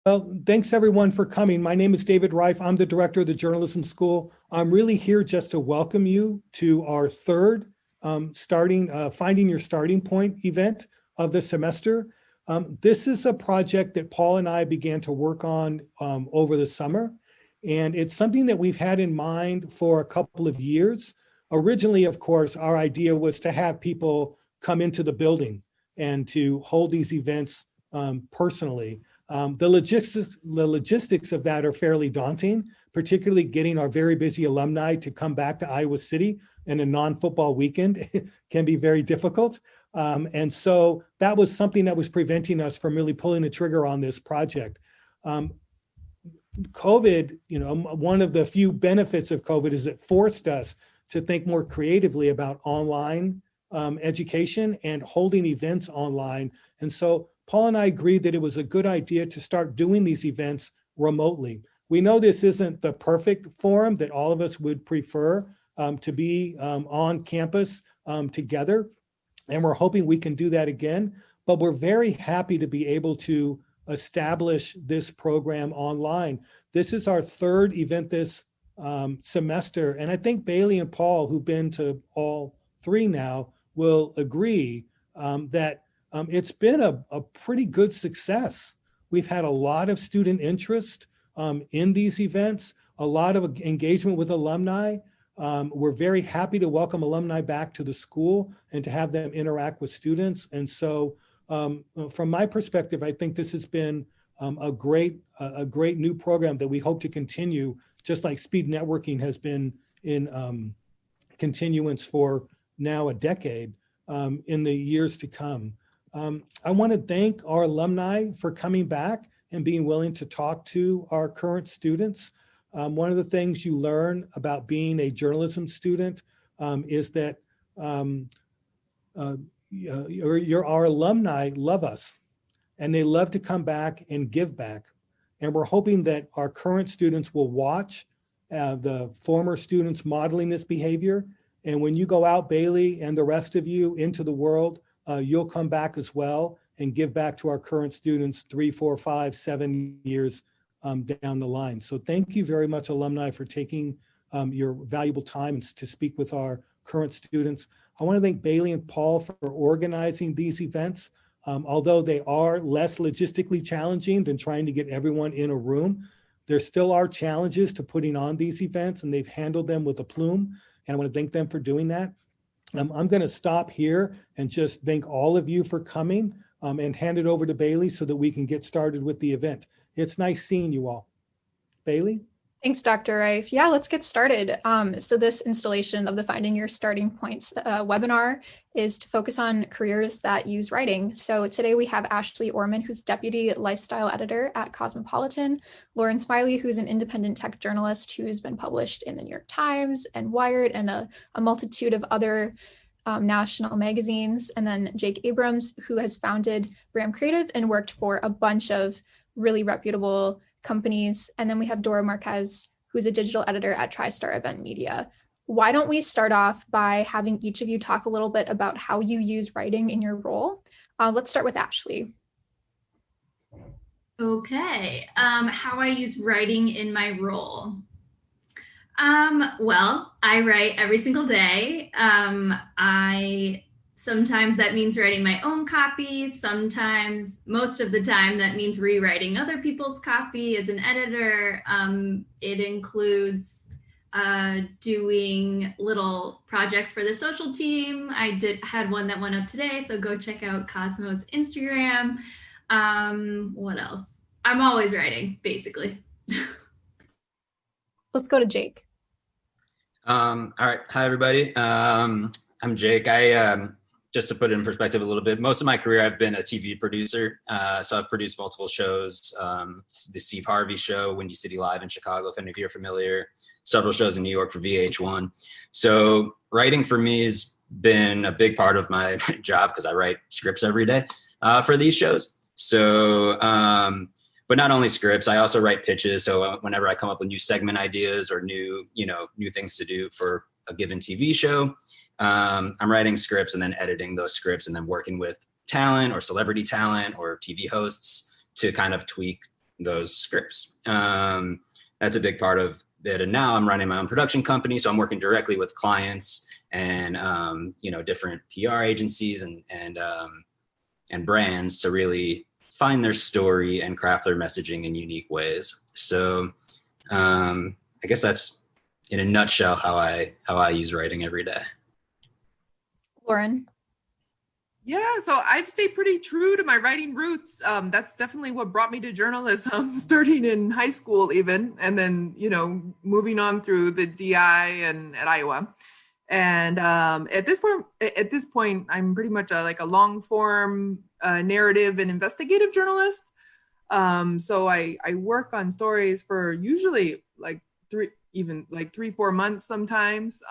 Well, thanks everyone for coming. My name is David Reif. I'm the director of the Journalism School. I'm really here just to welcome you to our third Finding Your Starting Point event of the semester. This is a project that Paul and I began to work on over the summer, and it's something that we've had in mind for a couple of years. Originally, of course, our idea was to have people come into the building and to hold these events personally. The logistics of that are fairly daunting, particularly getting our very busy alumni to come back to Iowa City in a non-football weekend can be very difficult. And so that was something that was preventing us from really pulling the trigger on this project. COVID, one of the few benefits of COVID is it forced us to think more creatively about online education and holding events online. And so Paul and I agreed that it was a good idea to start doing these events remotely. We know this isn't the perfect forum that all of us would prefer to be on campus together, and we're hoping we can do that again, but we're very happy to be able to establish this program online. This is our third event this semester, and I think Bailey and Paul, who've been to all three now, will agree that it's been a pretty good success. We've had a lot of student interest in these events, a lot of engagement with alumni. We're very happy to welcome alumni back to the school and to have them interact with students. And so from my perspective, I think this has been a great new program that we hope to continue, just like speed networking has been in continuance for now a decade in the years to come. I want to thank our alumni for coming back and being willing to talk to our current students. One of the things you learn about being a journalism student is that our alumni love us and they love to come back and give back. And we're hoping that our current students will watch the former students modeling this behavior. And when you go out, Bailey and the rest of you, into the world, you'll come back as well and give back to our current students 3, 4, 5, 7 years down the line. So thank you very much, alumni, for taking your valuable time to speak with our current students. I want to thank Bailey and Paul for organizing these events. Although they are less logistically challenging than trying to get everyone in a room, there still are challenges to putting on these events, and they've handled them with aplomb. And I want to thank them for doing that. I'm going to stop here and just thank all of you for coming and hand it over to Bailey so that we can get started with the event. It's nice seeing you all. Bailey? Thanks, Dr. Reif. Yeah, let's get started. So this installation of the Finding Your Starting Points webinar is to focus on careers that use writing. So today we have Ashley Orman, who's Deputy Lifestyle Editor at Cosmopolitan, Lauren Smiley, who's an independent tech journalist who's been published in the New York Times and Wired and a multitude of other national magazines, and then Jake Abrams, who has founded Bram Creative and worked for a bunch of really reputable companies. And then we have Dora Marquez, who's a digital editor at TriStar Event Media. Why don't we start off by having each of you talk a little bit about how you use writing in your role? Let's start with Ashley. Okay, how I use writing in my role. Well, I write every single day. Sometimes that means writing my own copy. Sometimes, most of the time, that means rewriting other people's copy as an editor. It includes doing little projects for the social team. I had one that went up today, so go check out Cosmo's Instagram. What else? I'm always writing, basically. Let's go to Jake. All right. Hi, everybody. I'm Jake. Just to put it in perspective a little bit, most of my career I've been a TV producer. So I've produced multiple shows, the Steve Harvey Show, Windy City Live in Chicago, if any of you are familiar, several shows in New York for VH1. So writing for me has been a big part of my job because I write scripts every day for these shows. So, but not only scripts, I also write pitches. So whenever I come up with new segment ideas or new things to do for a given TV show, I'm writing scripts and then editing those scripts and then working with talent or celebrity talent or TV hosts to kind of tweak those scripts. That's a big part of it. And now I'm running my own production company, so I'm working directly with clients and different PR agencies and brands to really find their story and craft their messaging in unique ways. So I guess that's in a nutshell how I use writing every day. Lauren? Yeah, so I've stayed pretty true to my writing roots. That's definitely what brought me to journalism, starting in high school even, and then, moving on through the DI and at Iowa. And at this point, I'm pretty much like a long form narrative and investigative journalist. So I work on stories for usually like 3-4 months sometimes,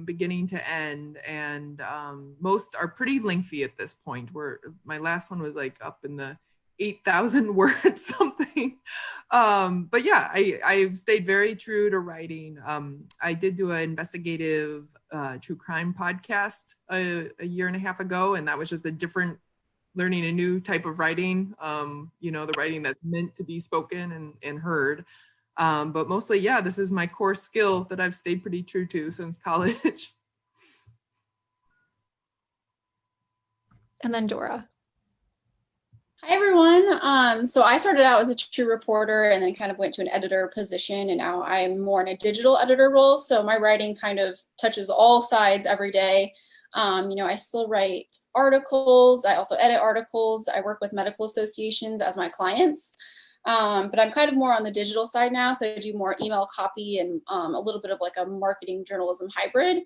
beginning to end. And most are pretty lengthy at this point, where my last one was like up in the 8,000 words something. But yeah, I've stayed very true to writing. I did do an investigative true crime podcast a year and a half ago, and that was just learning a new type of writing, the writing that's meant to be spoken and heard. But mostly, yeah, this is my core skill that I've stayed pretty true to since college. And then Dora. Hi, everyone. So I started out as a true reporter and then kind of went to an editor position, and now I'm more in a digital editor role. So my writing kind of touches all sides every day. I still write articles. I also edit articles. I work with medical associations as my clients. But I'm kind of more on the digital side now. So I do more email copy and a little bit of like a marketing journalism hybrid.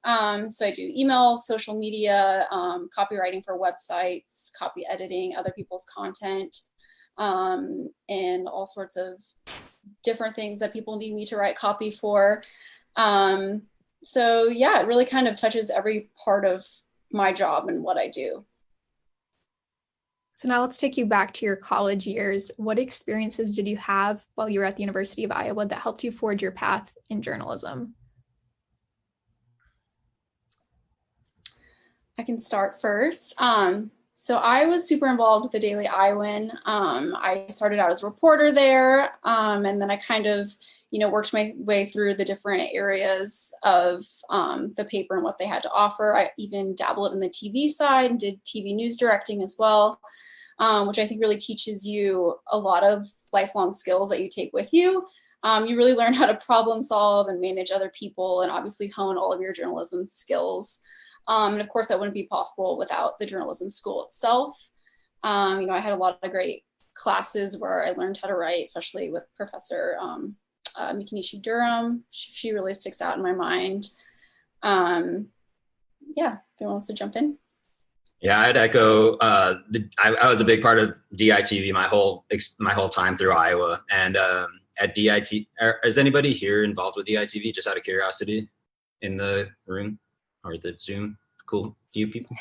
So I do email, social media, copywriting for websites, copy editing, other people's content, and all sorts of different things that people need me to write copy for. So yeah, it really kind of touches every part of my job and what I do. So now let's take you back to your college years. What experiences did you have while you were at the University of Iowa that helped you forge your path in journalism? I can start first. So I was super involved with the Daily Iowan. I started out as a reporter there, and then I kind of, worked my way through the different areas of the paper and what they had to offer. I even dabbled in the TV side and did TV news directing as well, which I think really teaches you a lot of lifelong skills that you take with you. You really learn how to problem solve and manage other people, and obviously hone all of your journalism skills. And of course, that wouldn't be possible without the journalism school itself. I had a lot of great classes where I learned how to write, especially with Professor Mikinishi Durham. She really sticks out in my mind. Yeah, if anyone wants to jump in. Yeah, I'd echo. I was a big part of DITV my whole time through Iowa, and at DIT. Is anybody here involved with DITV? Just out of curiosity, in the room or the Zoom? Cool, few people.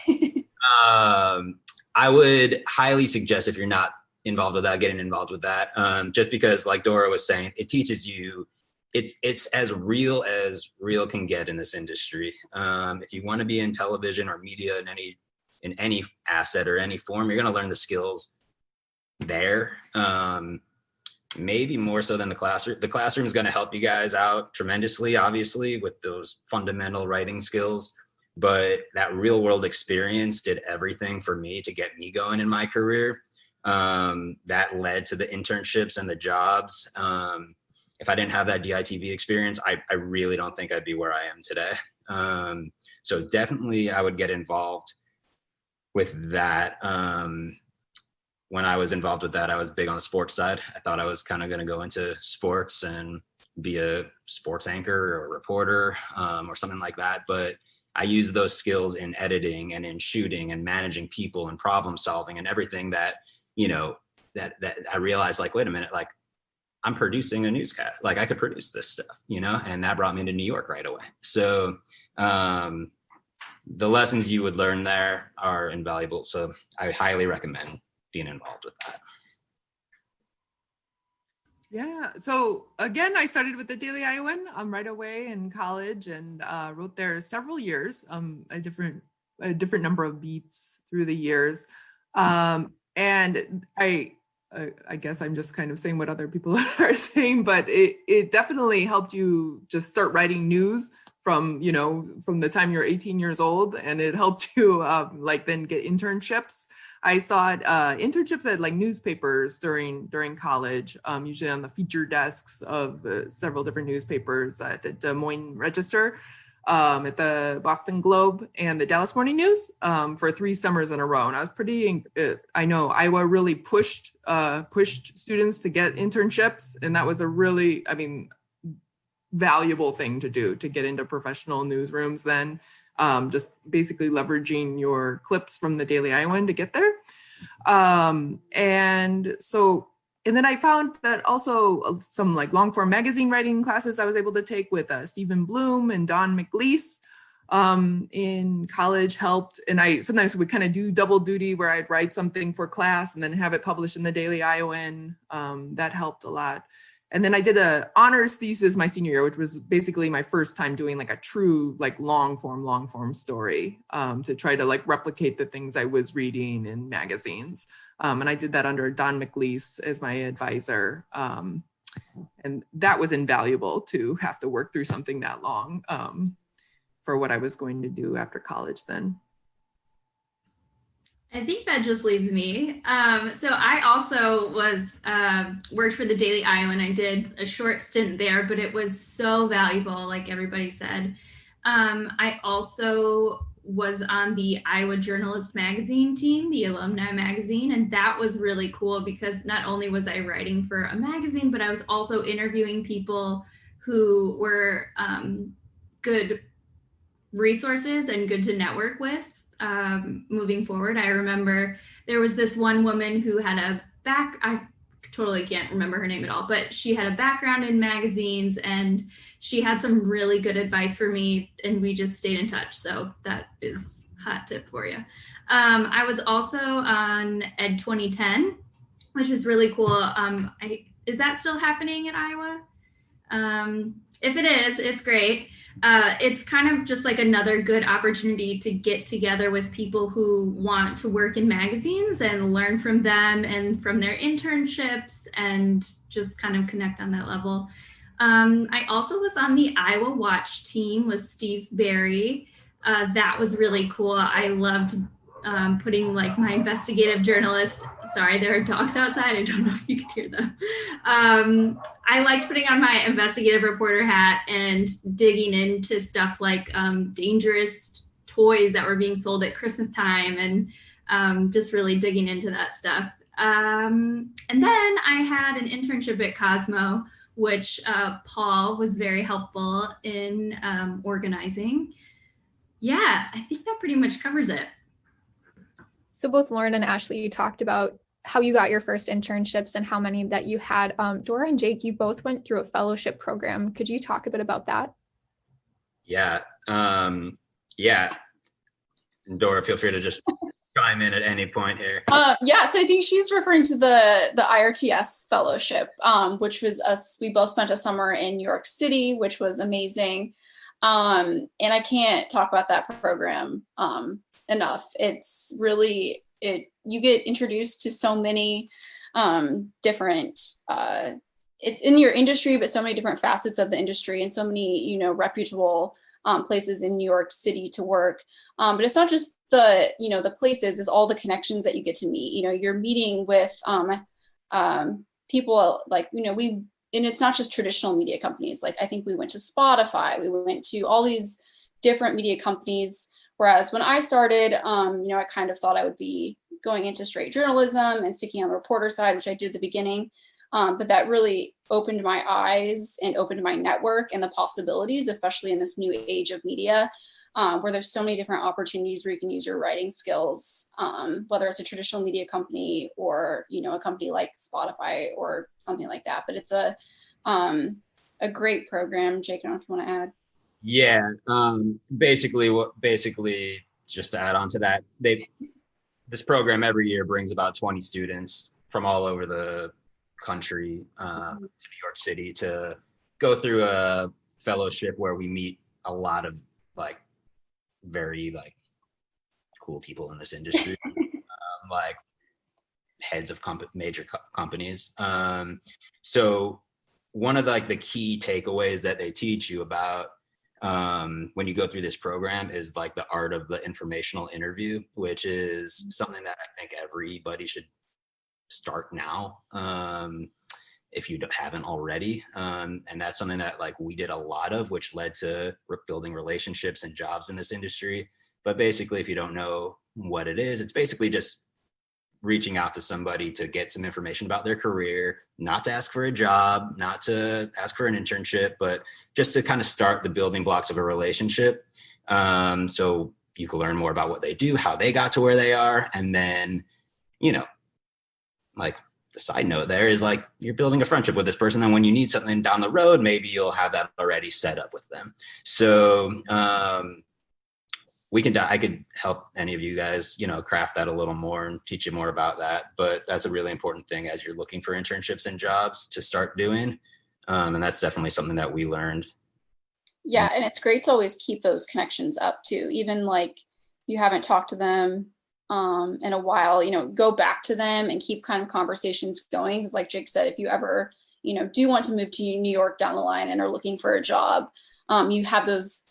I would highly suggest, if you're not involved with that, getting involved with that. Just because, like Dora was saying, it teaches you. It's as real can get in this industry. If you want to be in television or media in any asset or any form, you're going to learn the skills there. Maybe more so than the classroom. The classroom is going to help you guys out tremendously, obviously, with those fundamental writing skills. But that real world experience did everything for me to get me going in my career. That led to the internships and the jobs. If I didn't have that DITV experience, I really don't think I'd be where I am today. So definitely I would get involved with that. When I was involved with that, I was big on the sports side. I thought I was kind of going to go into sports and be a sports anchor or a reporter or something like that. But I used those skills in editing and in shooting and managing people and problem solving and everything that, that I realized, like, wait a minute, like, I'm producing a newscast. Like, I could produce this stuff, and that brought me to New York right away. So the lessons you would learn there are invaluable. So I highly recommend being involved with that. Yeah. So again, I started with the Daily Iowan right away in college, and wrote there several years, a different number of beats through the years. And I I guess I'm just kind of saying what other people are saying, but it definitely helped you just start writing news from, from the time you're 18 years old, and it helped you like then get internships. I saw internships at like newspapers during college, usually on the feature desks of several different newspapers at the Des Moines Register, at the Boston Globe and the Dallas Morning News for 3 summers in a row. And I was I know Iowa really pushed students to get internships. And that was a really, valuable thing to do to get into professional newsrooms then. Just basically leveraging your clips from the Daily Iowan to get there. And then I found that also some like long form magazine writing classes I was able to take with Stephen Bloom and Don McLeese in college helped. And I sometimes would kind of do double duty where I'd write something for class and then have it published in the Daily Iowan. That helped a lot. And then I did an honors thesis my senior year, which was basically my first time doing like a true like long form story to try to like replicate the things I was reading in magazines. And I did that under Don McLeese as my advisor. And that was invaluable to have to work through something that long for what I was going to do after college then. I think that just leaves me. So I also worked for the Daily Iowan. I did a short stint there, but it was so valuable, like everybody said. I also was on the Iowa Journalist Magazine team, the alumni magazine, and that was really cool because not only was I writing for a magazine, but I was also interviewing people who were good resources and good to network with. Moving forward, I remember there was this one woman who had I totally can't remember her name at all, but she had a background in magazines and she had some really good advice for me and we just stayed in touch. So that is a hot tip for you. I was also on Ed 2010, which was really cool. Is that still happening at Iowa? If it is, it's great. It's kind of just like another good opportunity to get together with people who want to work in magazines and learn from them and from their internships and just kind of connect on that level. I also was on the Iowa Watch team with Steve Berry. That was really cool. I loved putting like my investigative journalist, sorry, there are dogs outside. I don't know if you can hear them. I liked putting on my investigative reporter hat and digging into stuff like dangerous toys that were being sold at Christmas time and just really digging into that stuff. And then I had an internship at Cosmo, which Paul was very helpful in organizing. Yeah, I think that pretty much covers it. So both Lauren and Ashley, you talked about how you got your first internships and how many that you had. Dora and Jake, you both went through a fellowship program. Could you talk a bit about that? Yeah. Yeah. And Dora, feel free to just chime in at any point here. Yeah, so I think she's referring to the IRTS fellowship, which was we both spent a summer in New York City, which was amazing. And I can't talk about that program enough. It's really, you get introduced to so many different, it's in your industry, but so many different facets of the industry and so many, reputable places in New York City to work. But it's not just the places, it's all the connections that you get to meet. You're meeting with people like, and it's not just traditional media companies. Like I think we went to Spotify, we went to all these different media companies. Whereas when I started, I kind of thought I would be going into straight journalism and sticking on the reporter side, which I did at the beginning. But that really opened my eyes and opened my network and the possibilities, especially in this new age of media, where there's so many different opportunities where you can use your writing skills, whether it's a traditional media company or, a company like Spotify or something like that. But it's a great program. Jake, I don't know if you want to add. Yeah, basically just to add on to that, this program every year brings about 20 students from all over the country to New York City to go through a fellowship where we meet a lot of very cool people in this industry. heads of major companies. So one of the key takeaways that they teach you about when you go through this program is like the art of the informational interview, which is something that I think everybody should start now, if you haven't already. And that's something that like we did a lot of, which led to building relationships and jobs in this industry. But basically, if you don't know what it is, it's basically just reaching out to somebody to get some information about their career, not to ask for a job, not to ask for an internship, but just to kind of start the building blocks of a relationship. So you can learn more about what they do, how they got to where they are. And then, you know, like the side note there is like, you're building a friendship with this person. And when you need something down the road, maybe you'll have that already set up with them. So, I could help any of you guys, you know, craft that a little more and teach you more about that. But that's a really important thing as you're looking for internships and jobs to start doing. And that's definitely something that we learned. Yeah. And it's great to always keep those connections up too. Even like you haven't talked to them in a while, you know, go back to them and keep kind of conversations going. Because like Jake said, if you ever, you know, do want to move to New York down the line and are looking for a job, you have those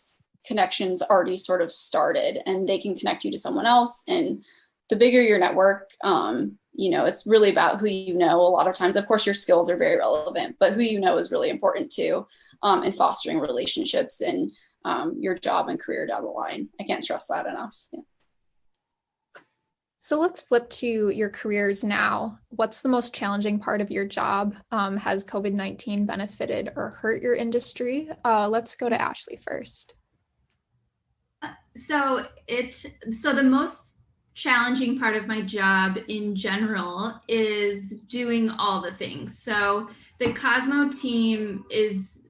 connections already sort of started and they can connect you to someone else. And the bigger your network, you know, it's really about who you know. A lot of times, of course, your skills are very relevant, but who you know is really important too, in fostering relationships and your job and career down the line. I can't stress that enough. Yeah. So let's flip to your careers now. What's the most challenging part of your job? Has COVID-19 benefited or hurt your industry? Let's go to Ashley first. So the most challenging part of my job in general is doing all the things. So the Cosmo team is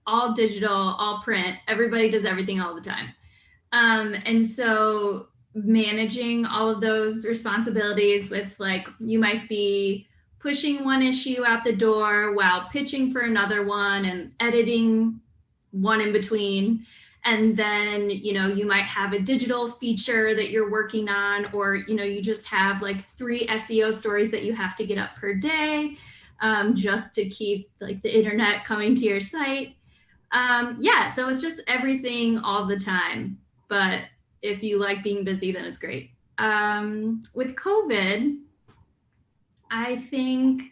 all digital, all print. Everybody does everything all the time. And so managing all of those responsibilities with like, you might be pushing one issue out the door while pitching for another one and editing one in between. And then, you know, you might have a digital feature that you're working on, or, you know, you just have like 3 SEO stories that you have to get up per day, just to keep like the internet coming to your site. Yeah, so it's just everything all the time. But if you like being busy, then it's great. With COVID, I think,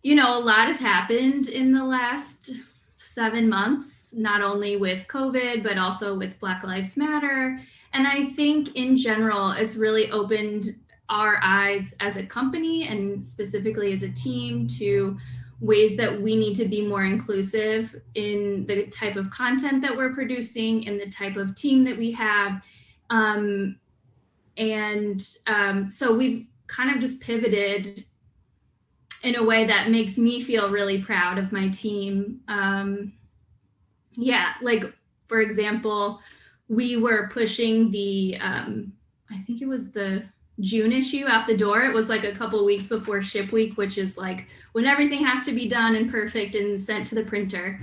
you know, a lot has happened in the last 7 months, not only with COVID, but also with Black Lives Matter. And I think in general, it's really opened our eyes as a company and specifically as a team to ways that we need to be more inclusive in the type of content that we're producing and the type of team that we have. So we've kind of just pivoted in a way that makes me feel really proud of my team. Yeah, like for example, we were pushing the, I think it was the June issue out the door. It was like a couple weeks before Ship Week, which is like when everything has to be done and perfect and sent to the printer.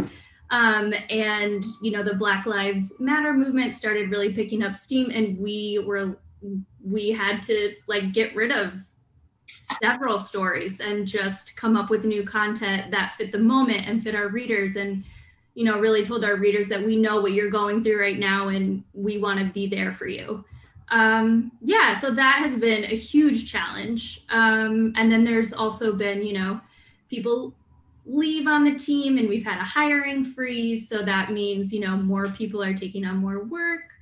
And, you know, the Black Lives Matter movement started really picking up steam, and we had to like get rid of several stories and just come up with new content that fit the moment and fit our readers, and, you know, really told our readers that we know what you're going through right now and we want to be there for you. Yeah, so that has been a huge challenge. And then there's also been, you know, people leave on the team and we've had a hiring freeze. So that means, you know, more people are taking on more work.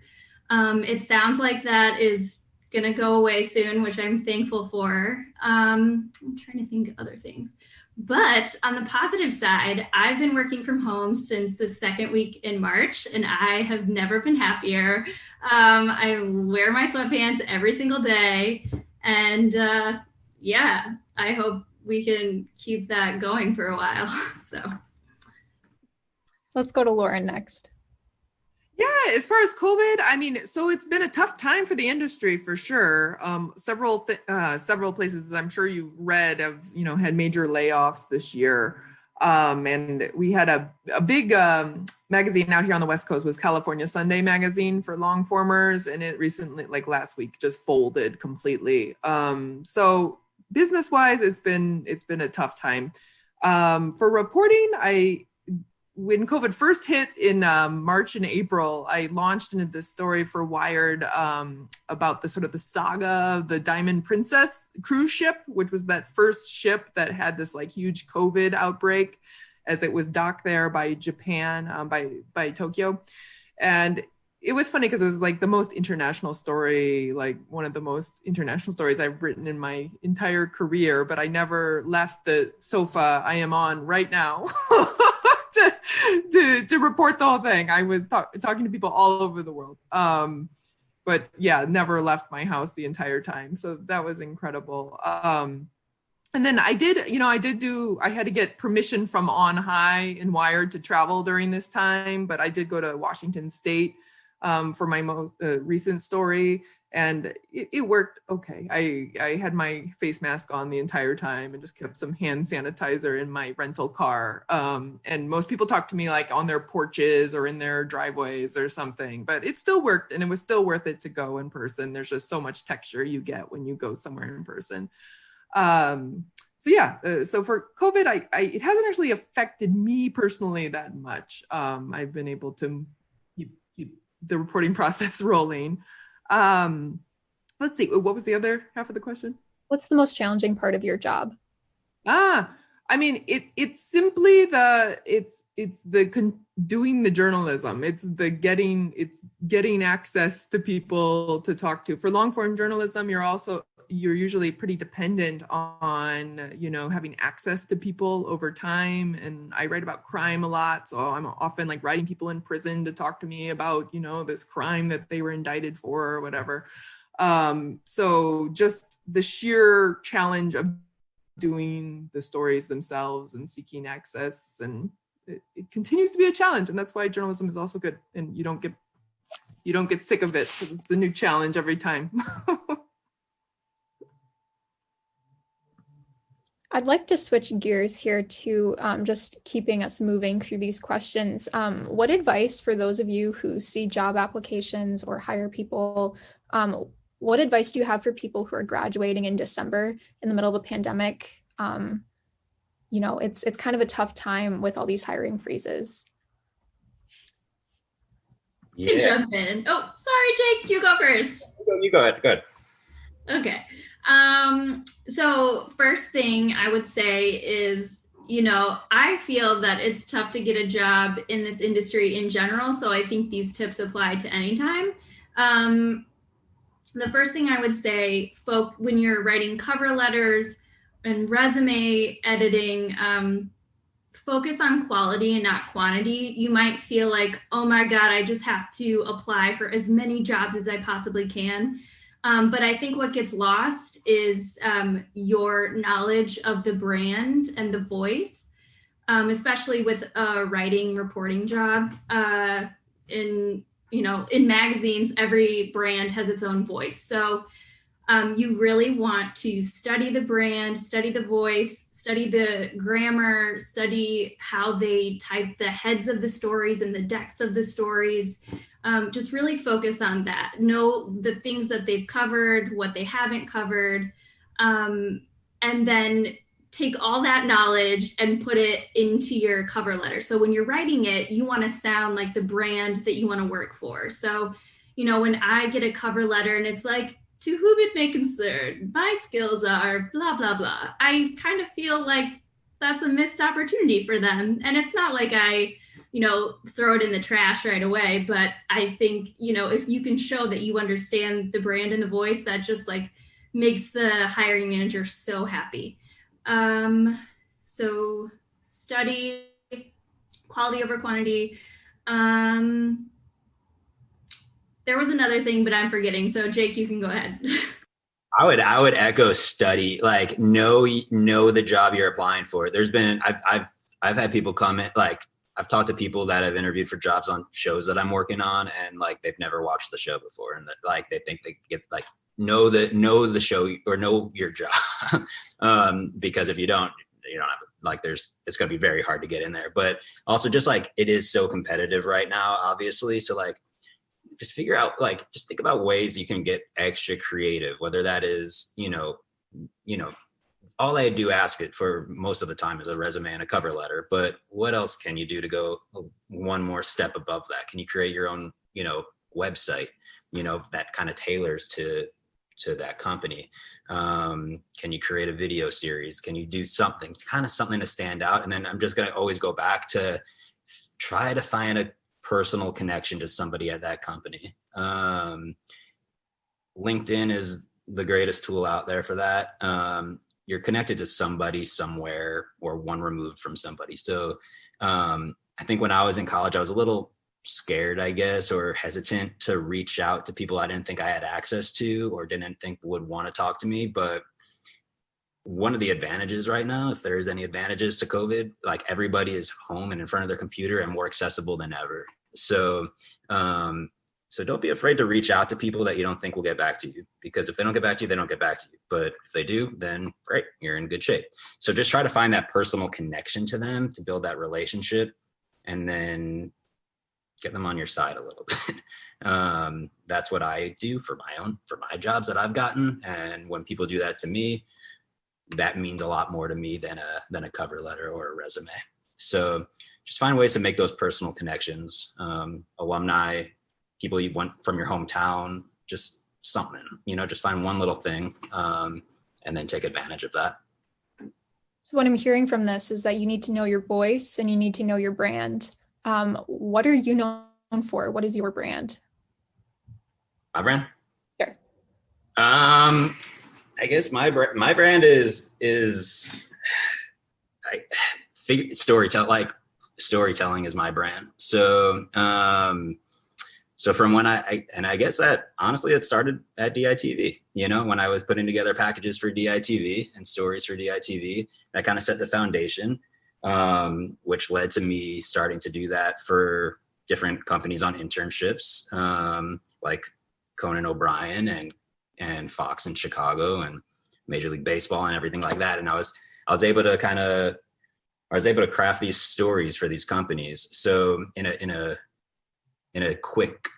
It sounds like that is going to go away soon, which I'm thankful for. I'm trying to think of other things. But on the positive side, I've been working from home since the second week in March, and I have never been happier. I wear my sweatpants every single day. And yeah, I hope we can keep that going for a while. So let's go to Lauren next. Yeah, as far as COVID, I mean, so it's been a tough time for the industry for sure. Several places, I'm sure you've read, have, you know, had major layoffs this year. And we had a big magazine out here on the West Coast, was California Sunday magazine for long formers, and it recently, like last week, just folded completely. So business wise, it's been a tough time. For reporting, when COVID first hit in March and April, I launched into this story for Wired about the sort of the saga of the Diamond Princess cruise ship, which was that first ship that had this like huge COVID outbreak as it was docked there by Japan, by Tokyo. And it was funny because it was like the most international story, like one of the most international stories I've written in my entire career, but I never left the sofa I am on right now to report the whole thing. I was talking to people all over the world. But yeah, never left my house the entire time. So that was incredible. And then I had to get permission from On High and Wired to travel during this time, but I did go to Washington State for my most recent story, and it worked okay. I had my face mask on the entire time and just kept some hand sanitizer in my rental car. And most people talk to me like on their porches or in their driveways or something, but it still worked, and it was still worth it to go in person. There's just so much texture you get when you go somewhere in person. So for COVID, it hasn't actually affected me personally that much. I've been able to keep the reporting process rolling. Let's see, what was the other half of the question? What's the most challenging part of your job? I mean, it's simply doing the journalism. It's getting access to people to talk to. For long form journalism, you're usually pretty dependent on, having access to people over time. And I write about crime a lot. So I'm often like writing people in prison to talk to me about, this crime that they were indicted for or whatever. So just the sheer challenge of doing the stories themselves and seeking access, and it continues to be a challenge. And that's why journalism is also good. And you don't get sick of it. It's the new challenge every time. I'd like to switch gears here to just keeping us moving through these questions. What advice for those of you who see job applications or hire people, what advice do you have for people who are graduating in December in the middle of a pandemic? It's kind of a tough time with all these hiring freezes. Yeah. Jump in. Oh, sorry, Jake, you go first. You go ahead. Good. Okay. So first thing I would say is, I feel that it's tough to get a job in this industry in general. So I think these tips apply to any time. The first thing I would say, when you're writing cover letters and resume editing, focus on quality and not quantity. You might feel like, oh my God, I just have to apply for as many jobs as I possibly can. But I think what gets lost is your knowledge of the brand and the voice, especially with a writing reporting job. In magazines, every brand has its own voice. So you really want to study the brand, study the voice, study the grammar, study how they type the heads of the stories and the decks of the stories. Just really focus on that. Know the things that they've covered, what they haven't covered, and then take all that knowledge and put it into your cover letter. So when you're writing it, you want to sound like the brand that you want to work for. So, when I get a cover letter and it's like, to whom it may concern, my skills are blah, blah, blah. I kind of feel like that's a missed opportunity for them. And it's not like I throw it in the trash right away. But I think, if you can show that you understand the brand and the voice, that just like makes the hiring manager so happy. So study quality over quantity. There was another thing, but I'm forgetting. So Jake, you can go ahead. I would echo study, like know the job you're applying for. There's been, I've had people comment, like I've talked to people that have interviewed for jobs on shows that I'm working on, and like they've never watched the show before, and that like they think they get like know the show or know your job, because if you don't have like it's gonna be very hard to get in there. But also just like it is so competitive right now, obviously. So like just figure out just think about ways you can get extra creative, whether that is all I do ask it for most of the time is a resume and a cover letter. But what else can you do to go one more step above that? Can you create your own, website, that kind of tailors to that company? Can you create a video series? Can you do something to stand out? And then I'm just going to always go back to try to find a personal connection to somebody at that company. LinkedIn is the greatest tool out there for that. You're connected to somebody somewhere or one removed from somebody. So I think when I was in college, I was a little scared, I guess, or hesitant to reach out to people I didn't think I had access to or didn't think would want to talk to me. But one of the advantages right now, if there's any advantages to COVID, like everybody is home and in front of their computer and more accessible than ever. So, so don't be afraid to reach out to people that you don't think will get back to you, because if they don't get back to you, they don't get back to you. But if they do, then great, you're in good shape. So just try to find that personal connection to them to build that relationship, and then get them on your side a little bit. That's what I do for my jobs that I've gotten. And when people do that to me, that means a lot more to me than a cover letter or a resume. So just find ways to make those personal connections. Alumni, people you want from your hometown, just something, just find one little thing, and then take advantage of that. So what I'm hearing from this is that you need to know your voice and you need to know your brand. What are you known for? What is your brand? My brand? Sure. I guess my brand is storytelling is my brand. So so from when I guess that honestly it started at DITV, when I was putting together packages for DITV and stories for DITV, that kind of set the foundation, which led to me starting to do that for different companies on internships, like Conan O'Brien and Fox in Chicago and Major League Baseball and everything like that. And I was able to craft these stories for these companies. So in a quick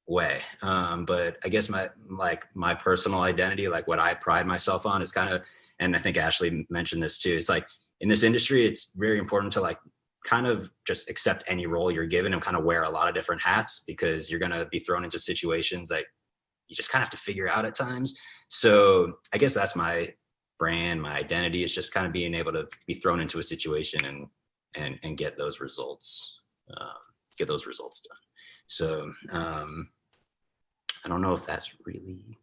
way. But I guess my personal identity, like what I pride myself on is kind of, and I think Ashley mentioned this too, it's like in this industry, it's very important to like kind of just accept any role you're given and kind of wear a lot of different hats, because you're going to be thrown into situations that you just kind of have to figure out at times. So I guess that's my brand, my identity. It's just kind of being able to be thrown into a situation and get those results, done. So I don't know if that's really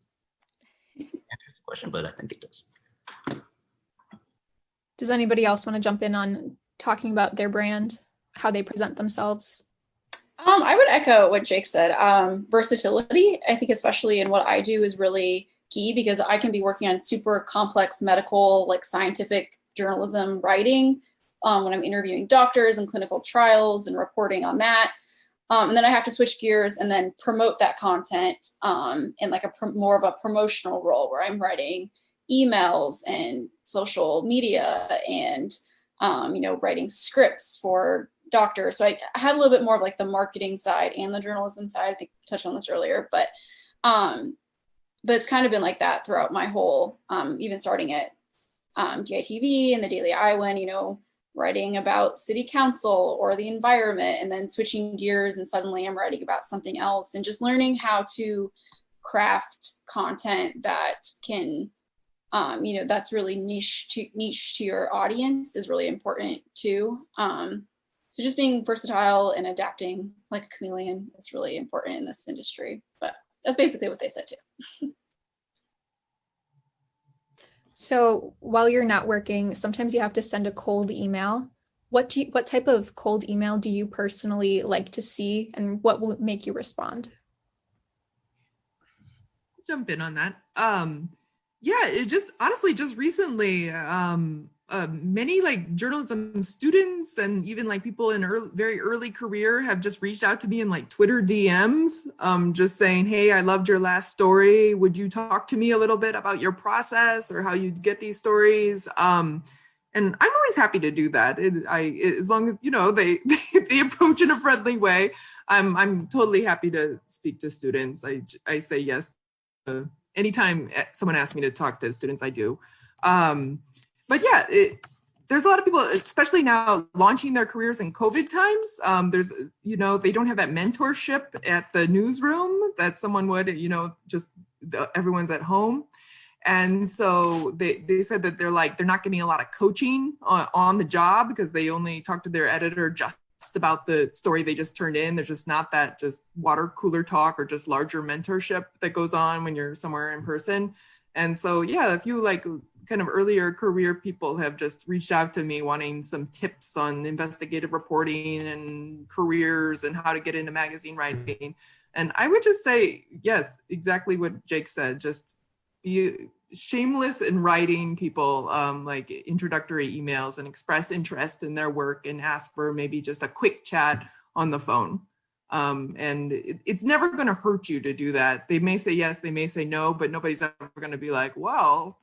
answers the question, but I think it does. Does anybody else want to jump in on talking about their brand, how they present themselves? I would echo what Jake said. Versatility, I think, especially in what I do, is really key, because I can be working on super complex medical, like scientific journalism writing when I'm interviewing doctors and clinical trials and reporting on that. And then I have to switch gears and then promote that content in like more of a promotional role, where I'm writing emails and social media and, writing scripts for doctors. So I have a little bit more of like the marketing side and the journalism side. I think I touched on this earlier, but it's kind of been like that throughout my whole, even starting at DITV and the Daily Iowan, writing about city council or the environment, and then switching gears and suddenly I'm writing about something else, and just learning how to craft content that can, that's really niche to your audience is really important too. So just being versatile and adapting like a chameleon is really important in this industry, but that's basically what they said too. So while you're not working, sometimes you have to send a cold email. What type of cold email do you personally like to see, and what will make you respond? Jump in on that. Yeah, it just honestly just recently, many like journalism students and even like people in very early career have just reached out to me in like Twitter DMs, just saying, hey, I loved your last story. Would you talk to me a little bit about your process or how you get these stories? And I'm always happy to do that. As long as, they approach in a friendly way, I'm totally happy to speak to students. I say yes. Anytime someone asks me to talk to students, I do. But yeah, there's a lot of people, especially now, launching their careers in COVID times. There's, they don't have that mentorship at the newsroom that someone would, everyone's at home. And so they said that they're not getting a lot of coaching on the job because they only talk to their editor just about the story they just turned in. There's just not that just water cooler talk or just larger mentorship that goes on when you're somewhere in person. And so, yeah, a few kind of earlier career people have just reached out to me wanting some tips on investigative reporting and careers and how to get into magazine writing. And I would just say, yes, exactly what Jake said, just be shameless in writing people introductory emails and express interest in their work and ask for maybe just a quick chat on the phone. And it's never going to hurt you to do that. They may say yes, they may say no, but nobody's ever going to be like, well,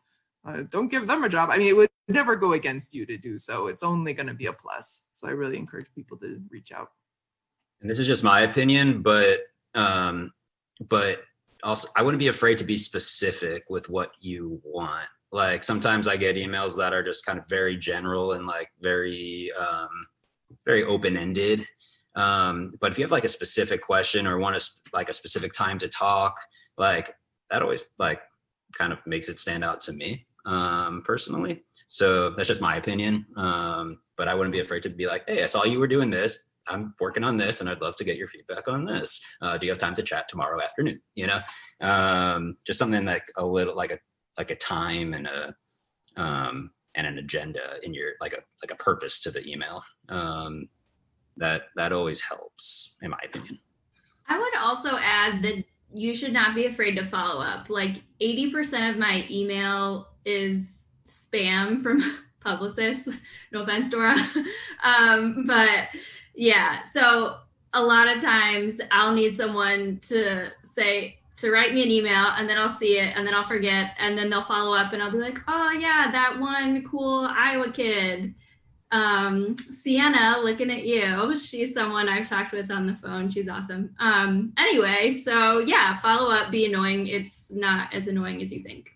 don't give them a job. I mean, it would never go against you to do so. It's only going to be a plus. So I really encourage people to reach out. And this is just my opinion, but also I wouldn't be afraid to be specific with what you want. Like sometimes I get emails that are just kind of very general and very open-ended. But if you have a specific question or want a specific time to talk, that always kind of makes it stand out to me personally. So that's just my opinion. But I wouldn't be afraid to be like, hey, I saw you were doing this. I'm working on this and I'd love to get your feedback on this. Do you have time to chat tomorrow afternoon? Just something a little a time and an agenda in your a purpose to the email. That always helps, in my opinion. I would also add that you should not be afraid to follow up. 80% of my email is spam from publicists. No offense, Dora. But yeah, so a lot of times I'll need someone to write me an email and then I'll see it and then I'll forget and then they'll follow up and I'll be like, oh yeah, that one cool Iowa kid. Sienna, looking at you. She's someone I've talked with on the phone. She's awesome. Anyway, so yeah, follow up, be annoying. It's not as annoying as you think.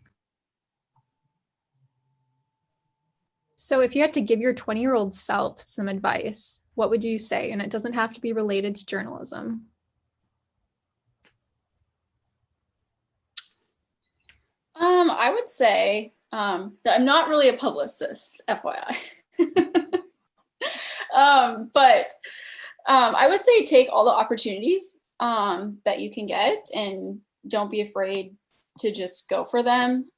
So if you had to give your 20-year-old self some advice, what would you say? And it doesn't have to be related to journalism. I would say that I'm not really a publicist, FYI. But I would say take all the opportunities that you can get and don't be afraid to just go for them.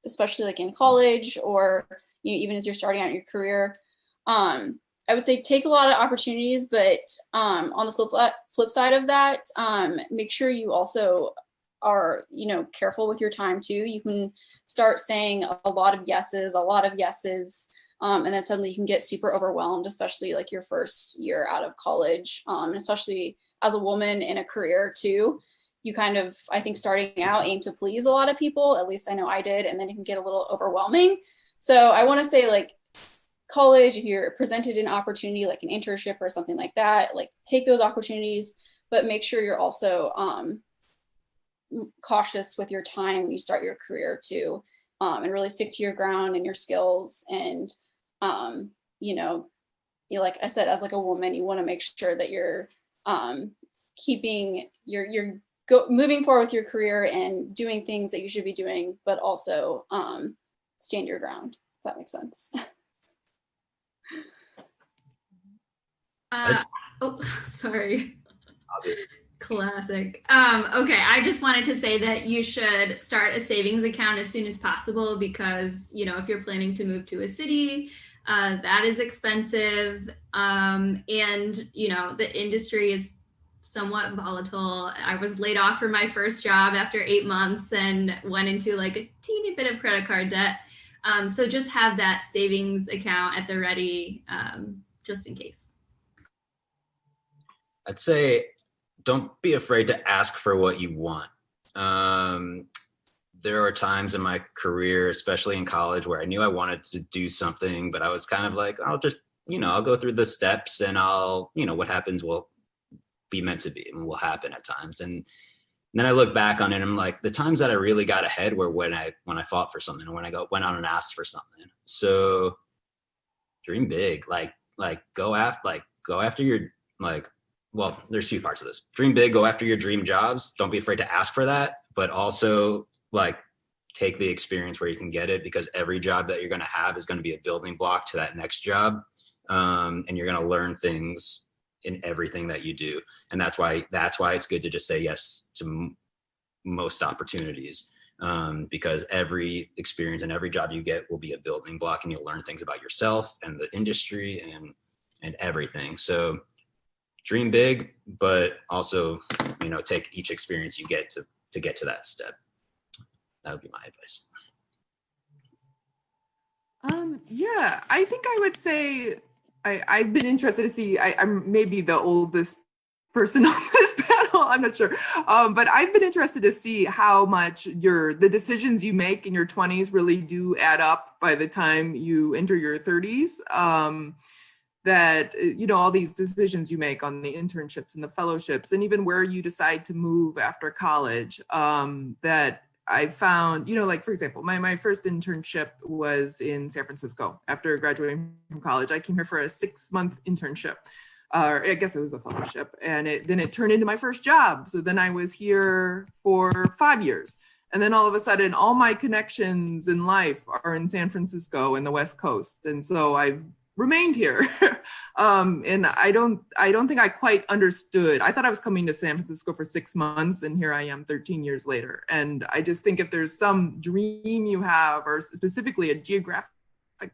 Especially in college or even as you're starting out your career. I would say take a lot of opportunities, but on the flip side of that, make sure you also are, careful with your time too. You can start saying a lot of yeses, and then suddenly you can get super overwhelmed, especially your first year out of college, and especially as a woman in a career too. You kind of, I think starting out, aim to please a lot of people, at least I know I did, and then it can get a little overwhelming. So I want to say college, if you're presented an opportunity like an internship or something like that, take those opportunities, but make sure you're also cautious with your time when you start your career too, and really stick to your ground and your skills. And like I said, as a woman, you want to make sure that you're keeping moving forward with your career and doing things that you should be doing, but also stand your ground, if that makes sense. Sorry. Classic. Okay, I just wanted to say that you should start a savings account as soon as possible because, if you're planning to move to a city, that is expensive. And, the industry is somewhat volatile. I was laid off from my first job after 8 months and went into a teeny bit of credit card debt. So just have that savings account at the ready, just in case. I'd say don't be afraid to ask for what you want. There are times in my career, especially in college, where I knew I wanted to do something, but I was kind of I'll just, I'll go through the steps and I'll, what happens will be meant to be and will happen at times. And And then I look back on it and I'm like, the times that I really got ahead were when I fought for something, or when I went on and asked for something. So dream big, like go after your, like, well, there's two parts of this. Dream big, go after your dream jobs. Don't be afraid to ask for that, but also like take the experience where you can get it, because every job that you're going to have is going to be a building block to that next job. And you're going to learn things in everything that you do. And that's why it's good to just say yes to most opportunities, because every experience and every job you get will be a building block, and you'll learn things about yourself and the industry and everything. So dream big, but also, take each experience you get to get to that step. That would be my advice. Yeah, I think I would say I've been interested to see, I'm maybe the oldest person on this panel, I'm not sure. But I've been interested to see how much the decisions you make in your 20s really do add up by the time you enter your 30s. That, all these decisions you make on the internships and the fellowships, and even where you decide to move after college, that I found, like, for example, my first internship was in San Francisco. After graduating from college, I came here for a 6-month internship. Or I guess it was a fellowship, and then it turned into my first job. So then I was here for 5 years. And then all of a sudden, all my connections in life are in San Francisco and the West Coast. And so I've remained here. And I don't think I quite understood. I thought I was coming to San Francisco for 6 months, and here I am 13 years later. And I just think if there's some dream you have, or specifically a geographic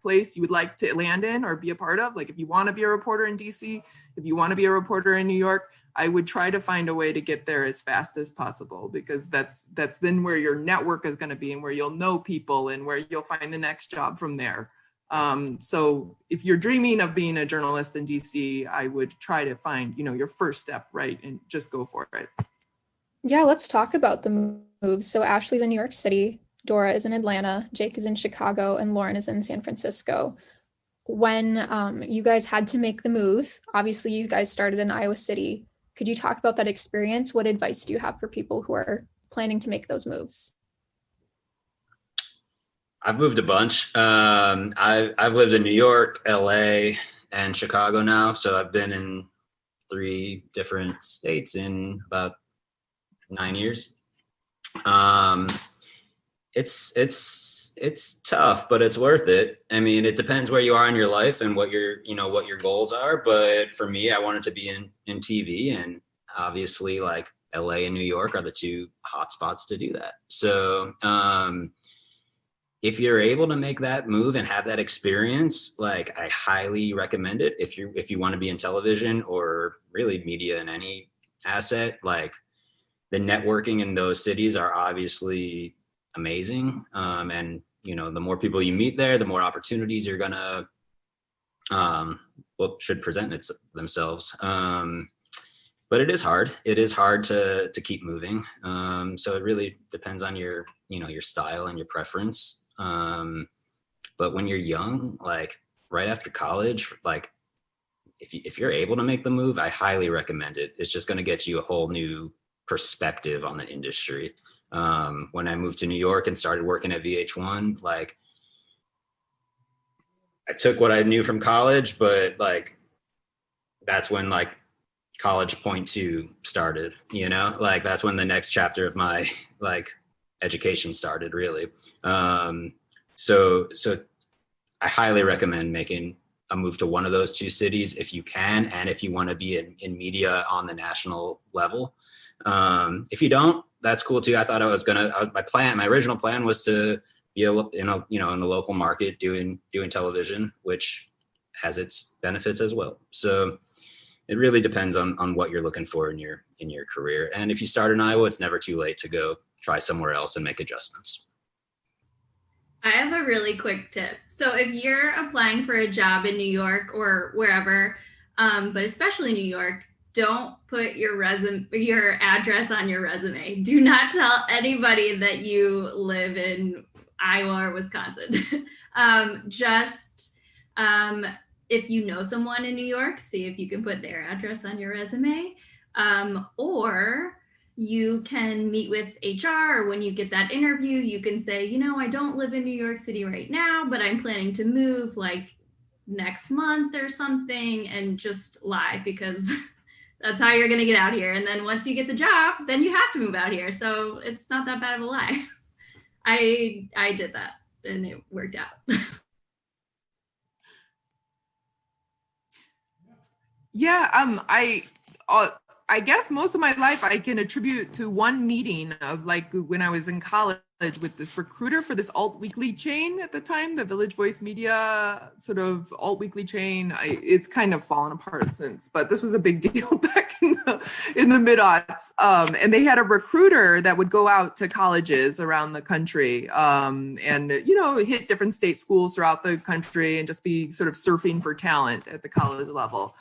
place you would like to land in or be a part of, like if you want to be a reporter in DC, if you want to be a reporter in New York, I would try to find a way to get there as fast as possible, because that's then where your network is going to be, and where you'll know people, and where you'll find the next job from there. So if you're dreaming of being a journalist in DC, I would try to find, your first step, right, and just go for it. Yeah, let's talk about the moves. So Ashley's in New York City, Dora is in Atlanta, Jake is in Chicago, and Lauren is in San Francisco. When you guys had to make the move, obviously you guys started in Iowa City. Could you talk about that experience? What advice do you have for people who are planning to make those moves? I've moved a bunch. I've lived in New York, LA, and Chicago now. So I've been in 3 different states in about 9 years. It's tough, but it's worth it. I mean, it depends where you are in your life and what your goals are. But for me, I wanted to be in TV, and obviously like LA and New York are the 2 hot spots to do that. So, if you're able to make that move and have that experience, like I highly recommend it. If you want to be in television or really media in any asset, like the networking in those cities are obviously amazing. And the more people you meet there, the more opportunities you're gonna should present themselves. But it is hard. It is hard to keep moving. So it really depends on your style and your preference. But when you're young, like right after college, like if you're able to make the move, I highly recommend it. It's just going to get you a whole new perspective on the industry. When I moved to New York and started working at VH1, like I took what I knew from college, but like that's when like college 0.2 started, like that's when the next chapter of my like education started, really. So I highly recommend making a move to one of those 2 cities if you can, and if you want to be in media on the national level. If you don't, that's cool too. I thought I was my original plan was to be in a local market doing television, which has its benefits as well. So it really depends on what you're looking for in your career. And if you start in Iowa, it's never too late to go try somewhere else and make adjustments. I have a really quick tip. So if you're applying for a job in New York or wherever, but especially New York, don't put your address on your resume. Do not tell anybody that you live in Iowa or Wisconsin. If you know someone in New York, see if you can put their address on your resume. Or you can meet with HR, or when you get that interview, you can say, you know, I don't live in New York City right now, but I'm planning to move like next month or something, and just lie, because that's how you're going to get out here. And then once you get the job, then you have to move out here. So it's not that bad of a lie. I did that and it worked out. Yeah, I guess most of my life I can attribute to one meeting of like when I was in college with this recruiter for this alt weekly chain at the time, the Village Voice Media sort of alt weekly chain. It's kind of fallen apart since, but this was a big deal back in the mid-aughts. And they had a recruiter that would go out to colleges around the country and, you know, hit different state schools throughout the country and just be sort of surfing for talent at the college level.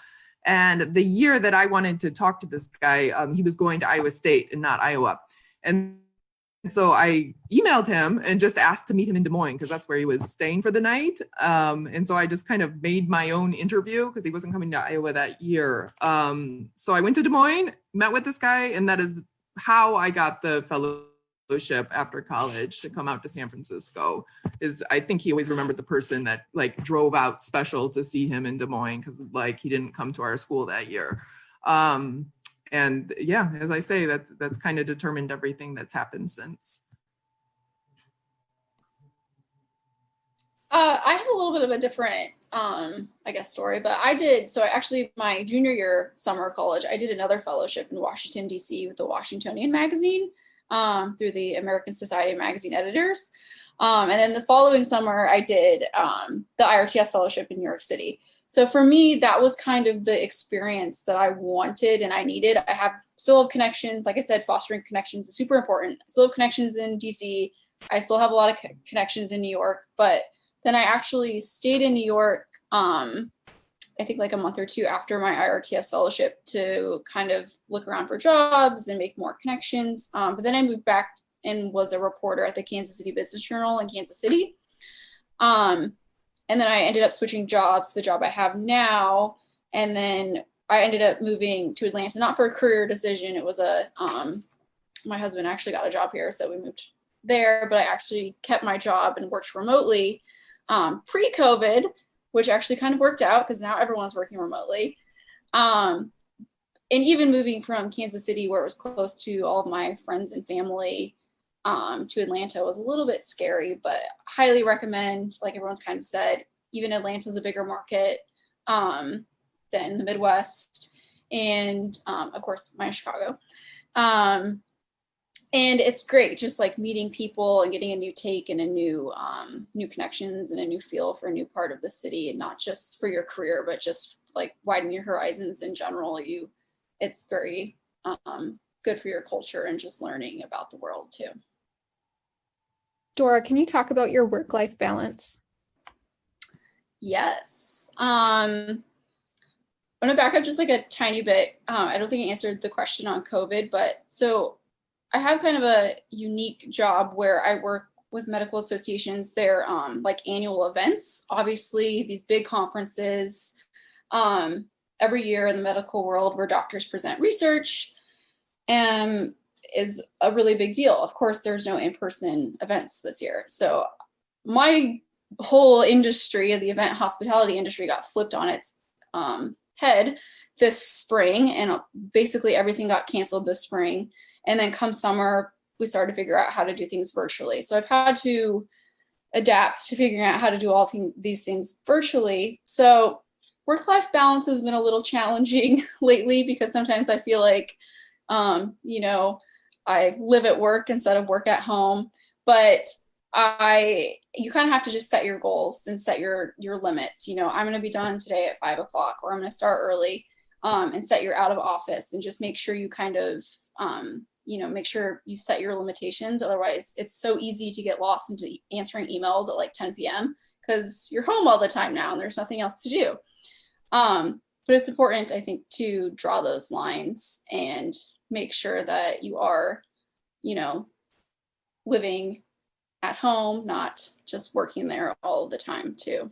And the year that I wanted to talk to this guy, he was going to Iowa State and not Iowa. And so I emailed him and just asked to meet him in Des Moines because that's where he was staying for the night. And so I just kind of made my own interview because he wasn't coming to Iowa that year. So I went to Des Moines, met with this guy, and that is how I got the fellowship after college to come out to San Francisco. Is I think he always remembered the person that like drove out special to see him in Des Moines because like he didn't come to our school that year. And yeah, as I say, that's kind of determined everything that's happened since. I have a little bit of a different, I guess, story, but so actually my junior year summer of college, I did another fellowship in Washington, D.C. with the Washingtonian magazine through the American Society of Magazine Editors. And then the following summer, I did the IRTS fellowship in New York City. So for me, that was kind of the experience that I wanted and I needed. I still have connections. Like I said, fostering connections is super important. I still have connections in DC. I still have a lot of connections in New York. But then I actually stayed in New York, I think like a month or two after my IRTS fellowship to kind of look around for jobs and make more connections. But then I moved back and was a reporter at the Kansas City Business Journal in Kansas City. And then I ended up switching jobs to the job I have now. And then I ended up moving to Atlanta, not for a career decision. It was my husband actually got a job here, so we moved there, but I actually kept my job and worked remotely pre-COVID, which actually kind of worked out because now everyone's working remotely. And even moving from Kansas City, where it was close to all of my friends and family, to Atlanta was a little bit scary, but highly recommend, like everyone's kind of said, even Atlanta's a bigger market than the Midwest. And of course, mine is Chicago. And it's great, just like meeting people and getting a new take and a new connections and a new feel for a new part of the city, and not just for your career, but just like widen your horizons in general. It's very good for your culture and just learning about the world too. Dora, can you talk about your work-life balance? Yes. I'm going to back up just like a tiny bit. I don't think I answered the question on COVID, but so I have kind of a unique job where I work with medical associations. They're like annual events, obviously these big conferences every year in the medical world where doctors present research is a really big deal. Of course, there's no in-person events this year. So my whole industry of the event hospitality industry got flipped on its head this spring, and basically everything got canceled this spring. And then come summer, we started to figure out how to do things virtually. So I've had to adapt to figuring out how to do all these things virtually. So work-life balance has been a little challenging lately because sometimes I feel like, I live at work instead of work at home, but you kind of have to just set your goals and set your limits. I'm going to be done today at 5 o'clock, or I'm going to start early, and set your out of office, and just make sure you kind of, make sure you set your limitations. Otherwise it's so easy to get lost into answering emails at like 10 p.m. because you're home all the time now and there's nothing else to do. But it's important, I think, to draw those lines and make sure that you are, living at home, not just working there all the time too.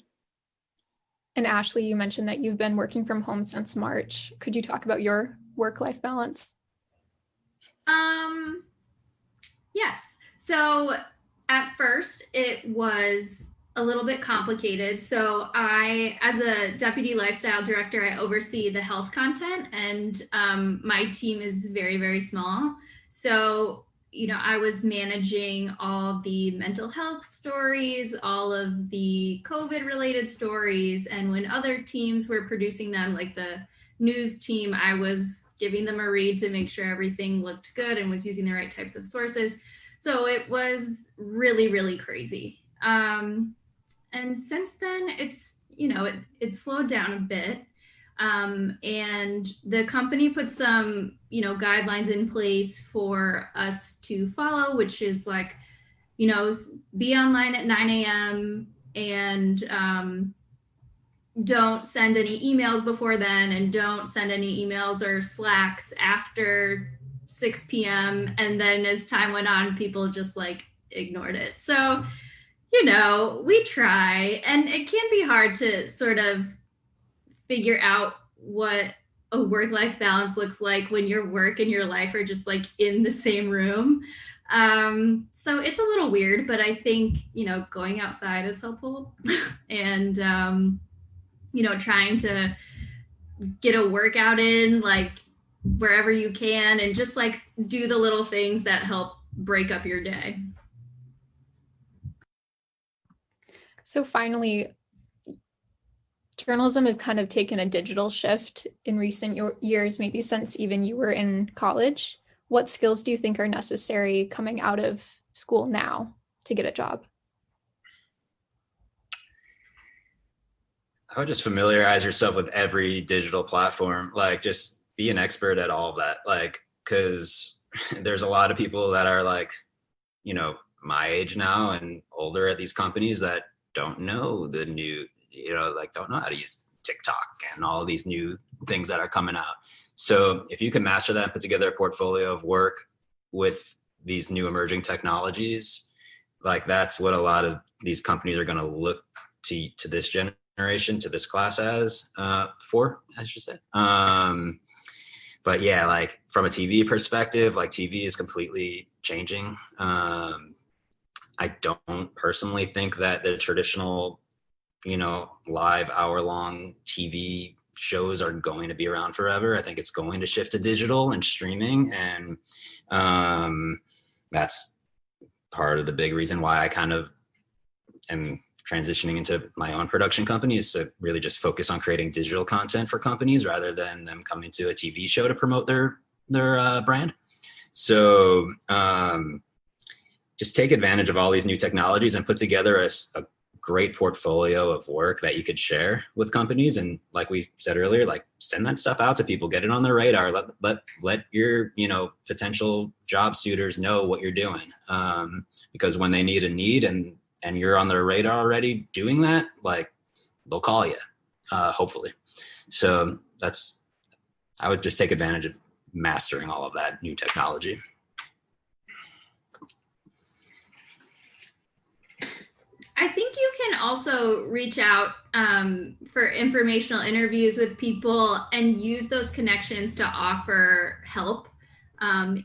And Ashley, you mentioned that you've been working from home since March. Could you talk about your work-life balance? Yes. So at first it was a little bit complicated. So as a deputy lifestyle director, I oversee the health content, and my team is very, very small. So, I was managing all the mental health stories, all of the COVID related stories. And when other teams were producing them, like the news team, I was giving them a read to make sure everything looked good and was using the right types of sources. So it was really, really crazy. And since then, it's, it slowed down a bit. And the company put some, guidelines in place for us to follow, which is like, be online at 9 a.m. and don't send any emails before then, and don't send any emails or Slacks after 6 p.m. And then as time went on, people just like ignored it. So, we try, and it can be hard to sort of figure out what a work-life balance looks like when your work and your life are just like in the same room. So it's a little weird, but I think, going outside is helpful and, trying to get a workout in like wherever you can, and just like do the little things that help break up your day. So finally, journalism has kind of taken a digital shift in recent years, maybe since even you were in college. What skills do you think are necessary coming out of school now to get a job? I would just familiarize yourself with every digital platform. Like, just be an expert at all of that. Like, because there's a lot of people that are like, my age now and older at these companies that don't know the new, don't know how to use TikTok and all of these new things that are coming out. So if you can master that and put together a portfolio of work with these new emerging technologies, like that's what a lot of these companies are going to look to this generation, to this class as for, I should say. But yeah, like from a TV perspective, like TV is completely changing. I don't personally think that the traditional, live hour-long TV shows are going to be around forever. I think it's going to shift to digital and streaming. And that's part of the big reason why I kind of am transitioning into my own production company, is to really just focus on creating digital content for companies rather than them coming to a TV show to promote their brand. So just take advantage of all these new technologies and put together a great portfolio of work that you could share with companies. And like we said earlier, like send that stuff out to people, get it on their radar, let your, potential job suitors know what you're doing. Because when they need a need and you're on their radar already doing that, like they'll call you, hopefully. So I would just take advantage of mastering all of that new technology. I think you can also reach out for informational interviews with people and use those connections to offer help,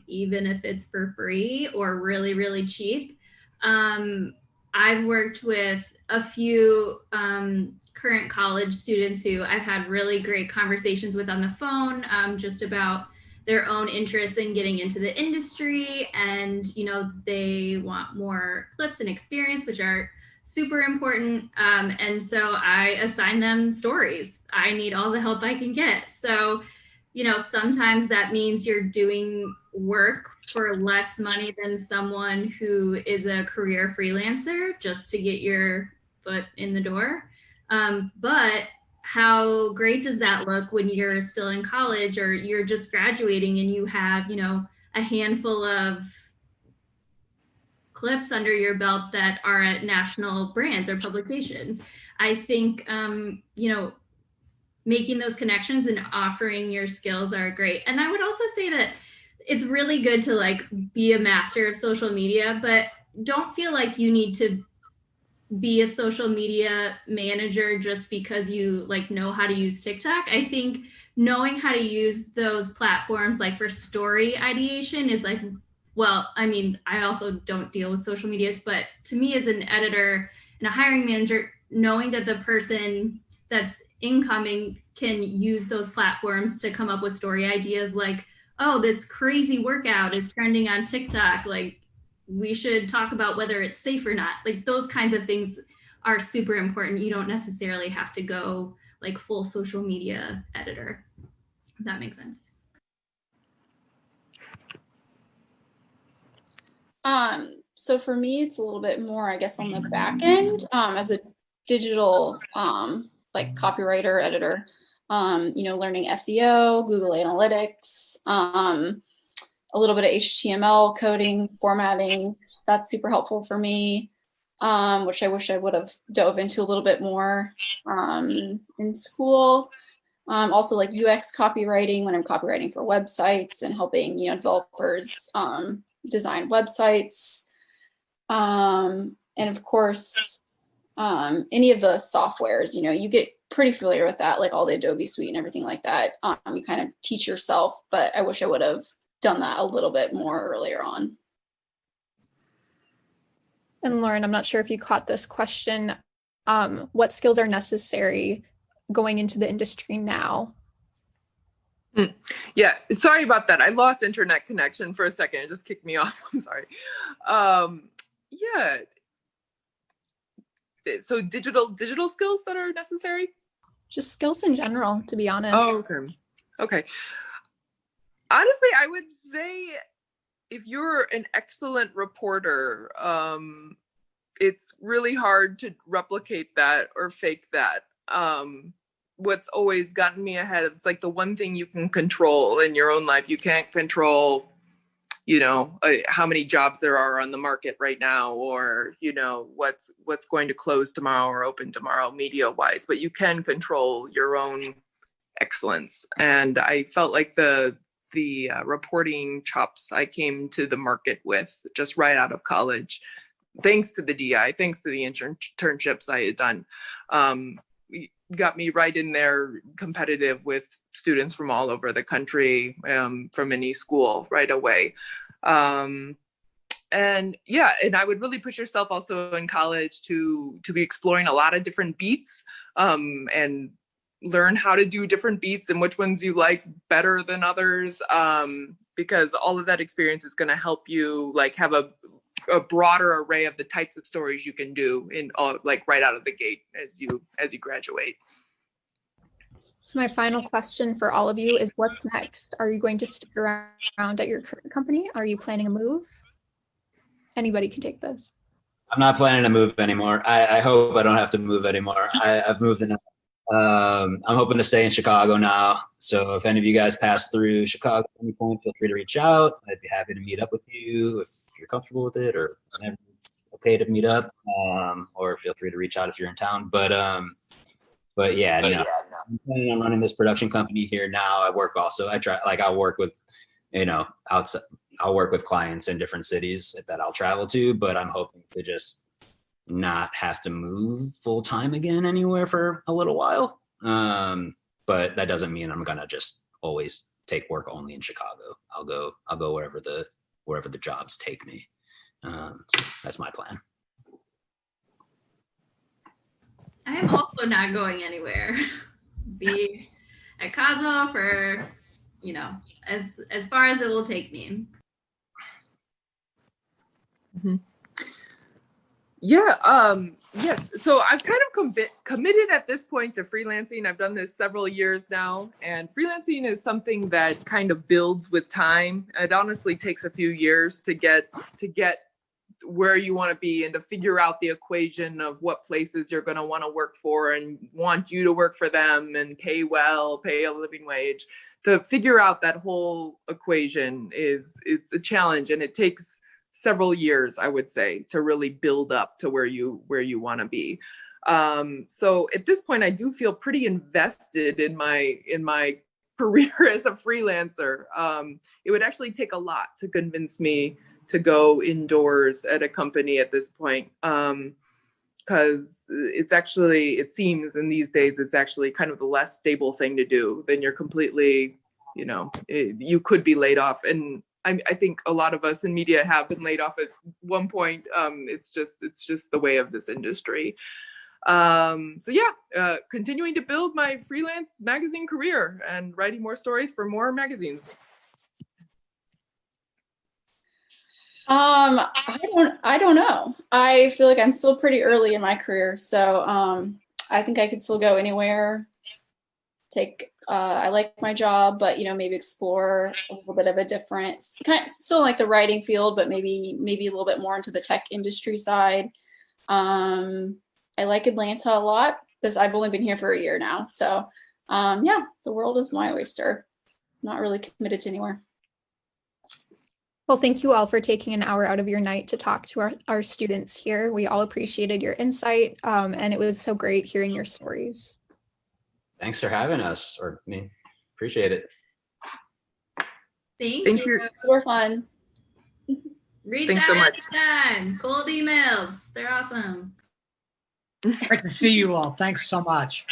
even if it's for free or really, really cheap. I've worked with a few current college students who I've had really great conversations with on the phone, just about their own interests in getting into the industry. And, they want more clips and experience, which are super important. And so I assign them stories. I need all the help I can get. So, sometimes that means you're doing work for less money than someone who is a career freelancer just to get your foot in the door. But how great does that look when you're still in college or you're just graduating and you have, a handful of clips under your belt that are at national brands or publications? I think, making those connections and offering your skills are great. And I would also say that it's really good to like be a master of social media, but don't feel like you need to be a social media manager just because you like know how to use TikTok. I think knowing how to use those platforms like for story ideation is like, well, I mean, I also don't deal with social medias, but to me as an editor and a hiring manager, knowing that the person that's incoming can use those platforms to come up with story ideas like, oh, this crazy workout is trending on TikTok, like we should talk about whether it's safe or not. Like those kinds of things are super important. You don't necessarily have to go like full social media editor, if that makes sense. So for me, it's a little bit more, I guess, on the back end, as a digital, like copywriter, editor, learning SEO, Google Analytics, a little bit of HTML coding, formatting. That's super helpful for me, which I wish I would have dove into a little bit more in school. Also like UX copywriting when I'm copywriting for websites and helping, developers design websites. And of course, any of the softwares, you get pretty familiar with that, like all the Adobe suite and everything like that. You kind of teach yourself, but I wish I would have done that a little bit more earlier on. And Lauren, I'm not sure if you caught this question. What skills are necessary going into the industry now? Yeah, sorry about that. I lost internet connection for a second. It just kicked me off. I'm sorry. Yeah. So digital skills that are necessary? Just skills in general, to be honest. Oh, okay. Okay. Honestly, I would say if you're an excellent reporter, it's really hard to replicate that or fake that. What's always gotten me ahead, it's like the one thing you can control in your own life. You can't control, how many jobs there are on the market right now, or, what's going to close tomorrow or open tomorrow media wise, but you can control your own excellence. And I felt like the reporting chops I came to the market with just right out of college, thanks to the DI, thanks to the internships I had done, got me right in there competitive with students from all over the country, from any school right away. And I would really push yourself also in college to be exploring a lot of different beats, and learn how to do different beats and which ones you like better than others, because all of that experience is going to help you like have a broader array of the types of stories you can do in like right out of the gate as you graduate. So my final question for all of you is, what's next? Are you going to stick around at your current company? Are you planning a move? Anybody can take this. I'm not planning to move anymore. I hope I don't have to move anymore. I've moved enough. I'm hoping to stay in Chicago now. So if any of you guys pass through Chicago at any point, feel free to reach out. I'd be happy to meet up with you if you're comfortable with it, or whenever it's okay to meet up. Or feel free to reach out if you're in town. But yeah, I'm planning on running this production company here now. I'll work with, outside. I'll work with clients in different cities that I'll travel to, but I'm hoping to just not have to move full time again anywhere for a little while. But that doesn't mean I'm gonna just always take work only in Chicago. I'll go wherever the jobs take me. So that's my plan. I am also not going anywhere. Be at Cosmo for, as far as it will take me. Mm-hmm. Yeah. Yes. So I've kind of committed at this point to freelancing. I've done this several years now, and freelancing is something that kind of builds with time. It honestly takes a few years to get where you want to be and to figure out the equation of what places you're going to want to work for and want you to work for them and pay well, pay a living wage. To figure out that whole equation it's a challenge, and it takes several years, I would say, to really build up to where you want to be. So at this point, I do feel pretty invested in my career as a freelancer. It would actually take a lot to convince me to go indoors at a company at this point. because it's actually, it seems in these days, it's actually kind of the less stable thing to do. Then you're completely, you could be laid off. And I think a lot of us in media have been laid off at one point. It's just the way of this industry. Continuing to build my freelance magazine career and writing more stories for more magazines. I don't know. I feel like I'm still pretty early in my career, so I think I could still go anywhere. I like my job, but maybe explore a little bit of a different kind of, still like the writing field, but maybe a little bit more into the tech industry side. I like Atlanta a lot because I've only been here for a year now, so the world is my oyster. Not really committed to anywhere. Well, thank you all for taking an hour out of your night to talk to our students here. We all appreciated your insight, and it was so great hearing your stories. Thanks for having us, appreciate it. Thank Thanks you. Super fun. Reach Thanks out so much. anytime. Cold emails. They're awesome. Great to see you all. Thanks so much.